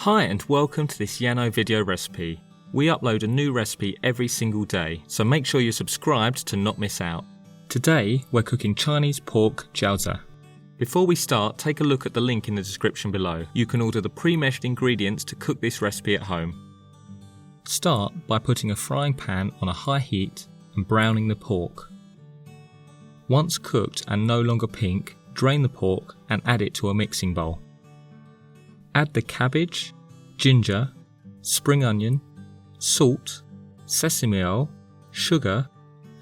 Hi and welcome to this Jiaozi video recipe. We upload a new recipe every single day, so make sure you're subscribed to not miss out. Today we're cooking Chinese pork jiaozi. Before we start, take a look at the link in the description below. You can order the pre-measured ingredients to cook this recipe at home. Start by putting a frying pan on a high heat and browning the pork. Once cooked and no longer pink, drain the pork and add it to a mixing bowl. Add the cabbage, ginger, spring onion, salt, sesame oil, sugar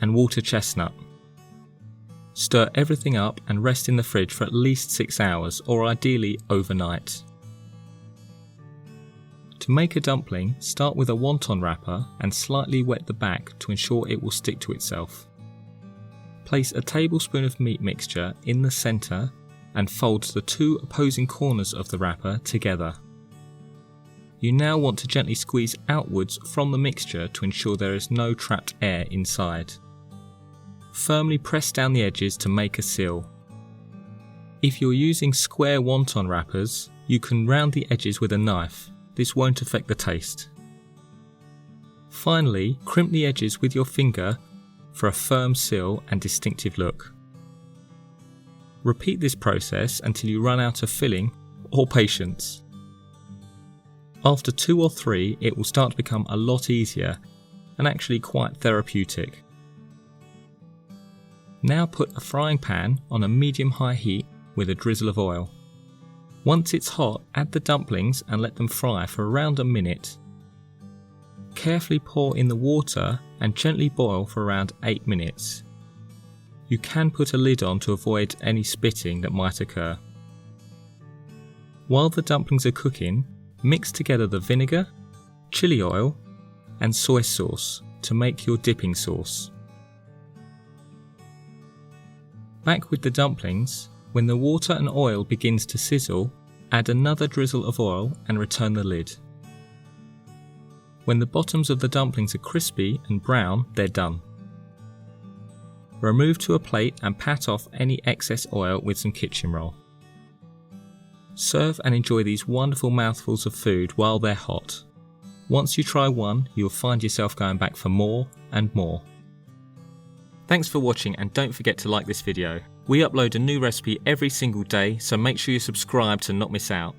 and water chestnut. Stir everything up and rest in the fridge for at least 6 hours, or ideally overnight. To make a dumpling, start with a wonton wrapper and slightly wet the back to ensure it will stick to itself. Place a tablespoon of meat mixture in the centre and fold the two opposing corners of the wrapper together. You now want to gently squeeze outwards from the mixture to ensure there is no trapped air inside. Firmly press down the edges to make a seal. If you're using square wonton wrappers, you can round the edges with a knife. This won't affect the taste. Finally, crimp the edges with your finger for a firm seal and distinctive look. Repeat this process until you run out of filling or patience. After 2 or 3, it will start to become a lot easier and actually quite therapeutic. Now put a frying pan on a medium-high heat with a drizzle of oil. Once it's hot, add the dumplings and let them fry for around a minute. Carefully pour in the water and gently boil for around 8 minutes. You can put a lid on to avoid any spitting that might occur. While the dumplings are cooking, mix together the vinegar, chili oil and soy sauce to make your dipping sauce. Back with the dumplings. When the water and oil begins to sizzle, add another drizzle of oil and return the lid. When the bottoms of the dumplings are crispy and brown, they're done. Remove to a plate and pat off any excess oil with some kitchen roll. Serve and enjoy these wonderful mouthfuls of food while they're hot. Once you try one, you'll find yourself going back for more and more. Thanks for watching and don't forget to like this video. We upload a new recipe every single day, so make sure you subscribe to not miss out.